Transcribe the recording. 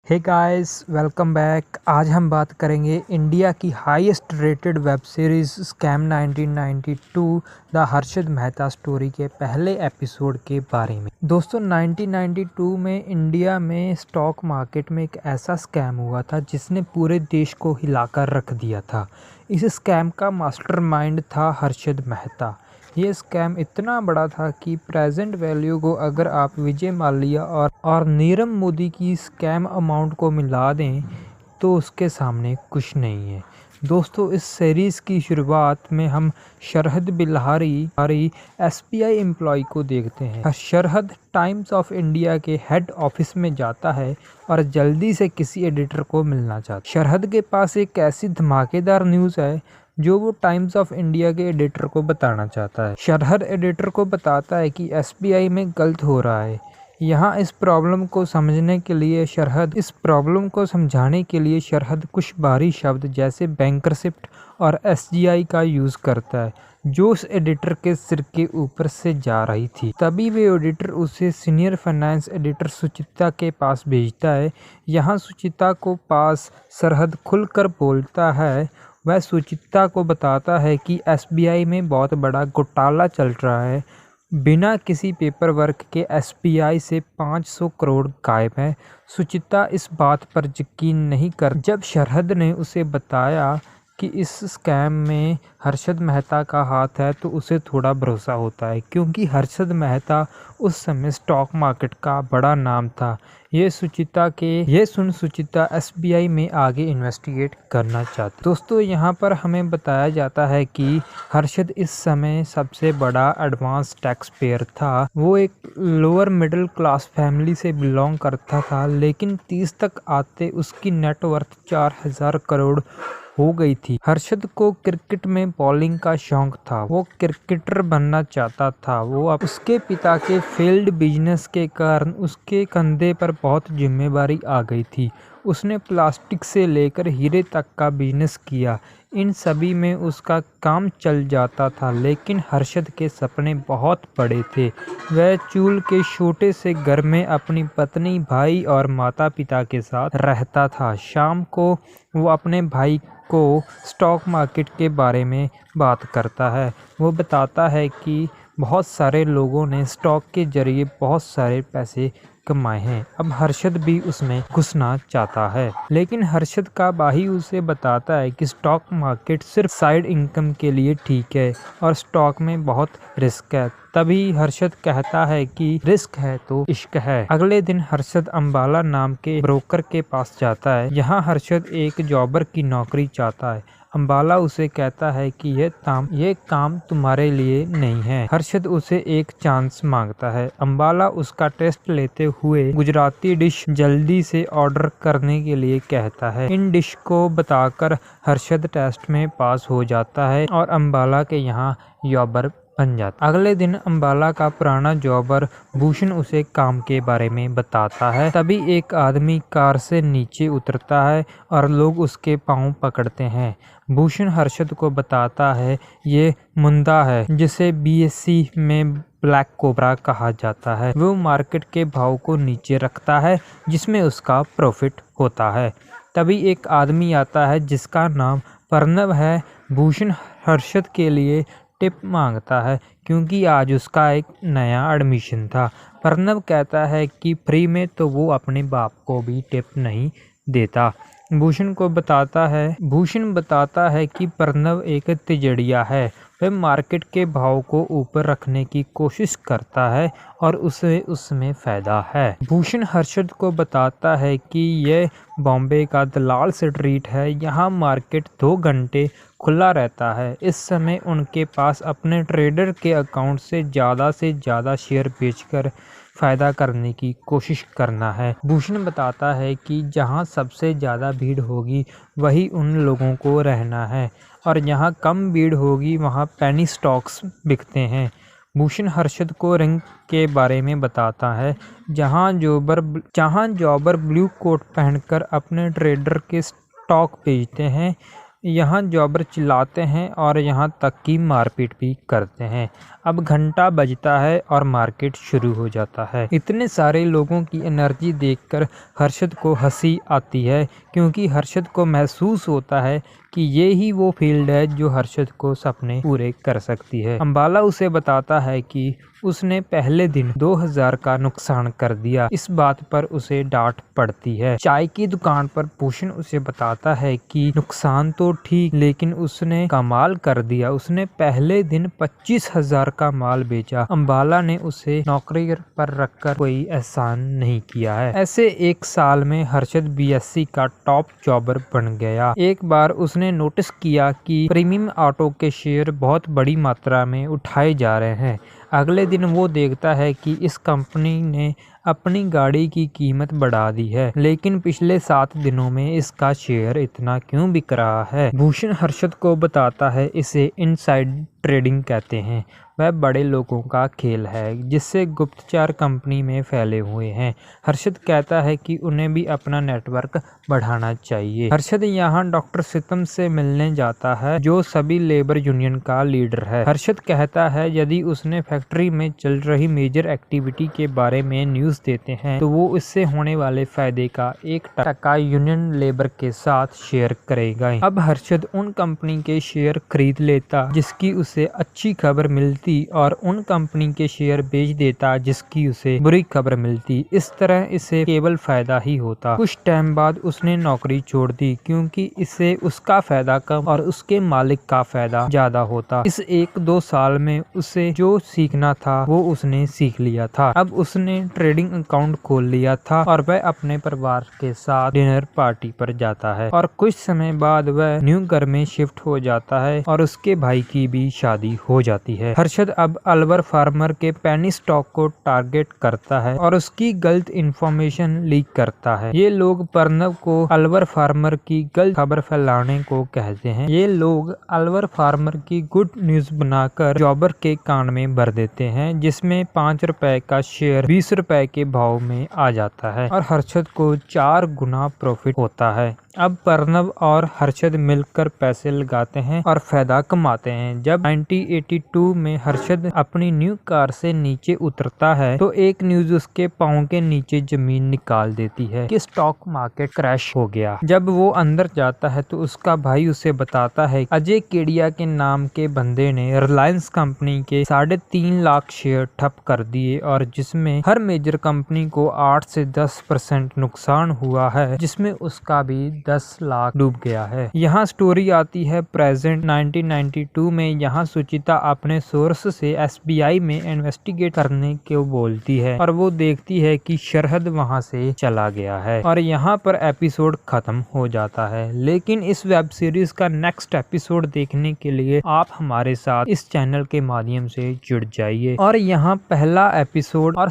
Hey guys, welcome back. आज हम बात करेंगे इंडिया की highest rated web series scam 1992 the Harshad Mehta story के पहले एपिसोड के बारे में। दोस्तों, 1992 में इंडिया में स्टॉक मार्केट में एक ऐसा स्कैम हुआ था जिसने पूरे देश को हिलाकर रख दिया था। इस स्कैम का मास्टरमाइंड था हर्षद मेहता। ये स्कैम इतना बड़ा था कि प्रेजेंट वैल्यू को अगर आप विजय माल्या और नीरव मोदी की स्कैम अमाउंट को मिला दें तो उसके सामने कुछ नहीं है। दोस्तों, इस सीरीज़ की शुरुआत में हम शरहद बिल्लारी एसबीआई एम्प्लॉय को देखते हैं। शरहद टाइम्स ऑफ इंडिया के हेड ऑफिस में जाता है और जल्दी से किसी एडिटर को मिलना चाहता है। शरहद के पास एक ऐसी धमाकेदार न्यूज़ है जो वो टाइम्स ऑफ इंडिया के एडिटर को बताना चाहता है। शरहद एडिटर को बताता है कि एसबीआई में गलत हो रहा है। यहाँ इस प्रॉब्लम को समझाने के लिए शरहद कुछ भारी शब्द जैसे बैंकरप्सी और एसजीआई का यूज़ करता है जो उस एडिटर के सिर के ऊपर से जा रही थी। तभी वे एडिटर उसे सीनियर फाइनेंस एडिटर सुचिता के पास भेजता है। यहाँ सुचिता को पास शरहद खुलकर बोलता है। वह सुचिता को बताता है कि एसबीआई में बहुत बड़ा घोटाला चल रहा है। बिना किसी पेपर वर्क के एसबीआई से 500 करोड़ गायब है। सुचिता इस बात पर यकीन नहीं कर। जब शरहद ने उसे बताया कि इस स्कैम में हर्षद मेहता का हाथ है तो उसे थोड़ा भरोसा होता है, क्योंकि हर्षद मेहता उस समय स्टॉक मार्केट का बड़ा नाम था। ये सुन सुचिता एसबीआई में आगे इन्वेस्टिगेट करना चाहती। दोस्तों, यहाँ पर हमें बताया जाता है कि हर्षद इस समय सबसे बड़ा एडवांस टैक्स पेयर था। वो एक लोअर मिडिल क्लास फैमिली से बिलोंग करता था, लेकिन 30 तक आते उसकी नेटवर्थ 4000 करोड़ हो गई थी। हर्षद को क्रिकेट में बॉलिंग का शौक था। वो क्रिकेटर बनना चाहता था। उसके पिता के फेल्ड बिजनेस के कारण उसके कंधे पर बहुत जिम्मेदारी आ गई थी। उसने प्लास्टिक से लेकर हीरे तक का बिजनेस किया। इन सभी में उसका काम चल जाता था, लेकिन हर्षद के सपने बहुत बड़े थे। वह चूल के छोटे से घर में अपनी पत्नी, भाई और माता पिता के साथ रहता था। शाम को वो अपने भाई को स्टॉक मार्केट के बारे में बात करता है। वो बताता है कि बहुत सारे लोगों ने स्टॉक के जरिए बहुत सारे पैसे कमाए हैं। अब हर्षद भी उसमें घुसना चाहता है, लेकिन हर्षद का भाई उसे बताता है कि स्टॉक मार्केट सिर्फ साइड इनकम के लिए ठीक है और स्टॉक में बहुत रिस्क है। तभी हर्षद कहता है कि रिस्क है तो इश्क है। अगले दिन हर्षद अंबाला नाम के ब्रोकर के पास जाता है। यहाँ हर्षद एक जॉबर की नौकरी चाहता है। अंबाला उसे कहता है कि ये काम तुम्हारे लिए नहीं है। हर्षद उसे एक चांस मांगता है। अंबाला उसका टेस्ट लेते हुए गुजराती डिश जल्दी से ऑर्डर करने के लिए कहता है। इन डिश को बताकर हर्षद टेस्ट में पास हो जाता है और अंबाला के यहाँ जॉबर बन जाता। अगले दिन अंबाला का पुराना जॉबर भूषण उसे काम के बारे में बताता है। तभी एक आदमी कार से नीचे उतरता है और लोग उसके पांव पकड़ते हैं। भूषण हर्षद को बताता है ये मुंदा है, जिसे बीएससी में ब्लैक कोबरा कहा जाता है। वो मार्केट के भाव को नीचे रखता है जिसमें उसका प्रॉफिट होता है। तभी एक आदमी आता है जिसका नाम प्रणव है। भूषण हर्षद के लिए टिप मांगता है क्योंकि आज उसका एक नया एडमिशन था। प्रणव कहता है कि फ्री में तो वो अपने बाप को भी टिप नहीं देता। भूषण बताता है कि प्रणव एक तिजड़िया है। वह मार्केट के भाव को ऊपर रखने की कोशिश करता है और उसे उसमें फ़ायदा है। भूषण हर्षद को बताता है कि यह बॉम्बे का दलाल स्ट्रीट है। यहाँ मार्केट 2 घंटे खुला रहता है। इस समय उनके पास अपने ट्रेडर के अकाउंट से ज़्यादा शेयर बेचकर फ़ायदा करने की कोशिश करना है। भूषण बताता है कि जहाँ सबसे ज़्यादा भीड़ होगी वही उन लोगों को रहना है और जहाँ कम भीड़ होगी वहाँ पेनी स्टॉक्स बिकते हैं। भूषण हर्षद को रिंग के बारे में बताता है, जहाँ जॉबर ब्लू कोट पहनकर अपने ट्रेडर के स्टॉक बेचते हैं। यहाँ जॉबर चिल्लाते हैं और यहाँ तक कि मारपीट भी करते हैं। अब घंटा बजता है और मार्केट शुरू हो जाता है। इतने सारे लोगों की एनर्जी देखकर हर्षद को हंसी आती है, क्योंकि हर्षद को महसूस होता है कि ये ही वो फील्ड है जो हर्षद को सपने पूरे कर सकती है। अंबाला उसे बताता है कि उसने पहले दिन 2000 का नुकसान कर दिया। इस बात पर उसे डांट पड़ती है। चाय की दुकान पर भूषण उसे बताता है कि नुकसान तो ठीक, लेकिन उसने कमाल कर दिया। उसने पहले दिन 25,000 का माल बेचा। अंबाला ने उसे नौकरी पर रखकर कोई एहसान नहीं किया है। ऐसे एक साल में हर्षद बीएससी का टॉप जॉबर बन गया। एक बार उसने नोटिस किया कि प्रीमियम ऑटो के शेयर बहुत बड़ी मात्रा में उठाए जा रहे हैं। अगले दिन वो देखता है कि इस कंपनी ने अपनी गाड़ी की कीमत बढ़ा दी है, लेकिन पिछले 7 दिनों में इसका शेयर इतना क्यों बिक रहा है। भूषण हर्षद को बताता है इसे इनसाइड ट्रेडिंग कहते हैं। वह बड़े लोगों का खेल है जिससे गुप्तचर कंपनी में फैले हुए हैं। हर्षद कहता है कि उन्हें भी अपना नेटवर्क बढ़ाना चाहिए। हर्षद यहाँ डॉक्टर सितम से मिलने जाता है, जो सभी लेबर यूनियन का लीडर है। हर्षद कहता है यदि उसने फैक्ट्री में चल रही मेजर एक्टिविटी के बारे में न्यूज़ देते हैं तो वो इससे होने वाले फायदे का 1% यूनियन लेबर के साथ शेयर करेगा। अब हर्षद उन कंपनी के शेयर खरीद लेता जिसकी उसे अच्छी खबर मिलती और उन कंपनी के शेयर बेच देता जिसकी उसे बुरी खबर मिलती। इस तरह इसे केवल फायदा ही होता। कुछ टाइम बाद उसने नौकरी छोड़ दी, क्योंकि इससे उसका फायदा कम और उसके मालिक का फायदा ज्यादा होता। इस 1-2 साल में उसे जो सीखना था वो उसने सीख लिया था। अब उसने ट्रेडिंग अकाउंट खोल लिया था और वह अपने परिवार के साथ डिनर पार्टी पर जाता है। और कुछ समय बाद वह न्यू घर में शिफ्ट हो जाता है और उसके भाई की भी शादी हो जाती है। हर्षद अब अलवर फार्मर के पेनी स्टॉक को टारगेट करता है और उसकी गलत इंफॉर्मेशन लीक करता है। ये लोग प्रणव को अलवर फार्मर की गलत खबर फैलाने को कहते हैं। ये लोग अलवर फार्मर की गुड न्यूज बनाकर जॉबर के कान में भर देते हैं, जिसमें 5 रुपए का शेयर 20 रुपए के भाव में आ जाता है और हर्षद को 4 गुना प्रॉफिट होता है। अब प्रणव और हर्षद मिलकर पैसे लगाते हैं और फायदा कमाते हैं। जब 1982 में हर्षद अपनी न्यू कार से नीचे उतरता है तो एक न्यूज उसके पाँव के नीचे जमीन निकाल देती है कि स्टॉक मार्केट क्रैश हो गया। जब वो अंदर जाता है तो उसका भाई उसे बताता है अजय केडिया के नाम के बंदे ने रिलायंस कंपनी के 3.5 लाख शेयर ठप कर दिए और जिसमें हर मेजर कंपनी को 8 से 10% नुकसान हुआ है, जिसमें उसका भी 10 लाख डूब गया है। यहाँ स्टोरी आती है प्रेजेंट 1992 में। यहाँ सुचिता अपने सोर्स से एसबीआई में इन्वेस्टिगेट करने को बोलती है और वो देखती है कि शरहद वहाँ से चला गया है और यहाँ पर एपिसोड खत्म हो जाता है। लेकिन इस वेब सीरीज का नेक्स्ट एपिसोड देखने के लिए आप हमारे साथ इस चैनल के माध्यम से जुड़ जाइए और यहाँ पहला एपिसोड और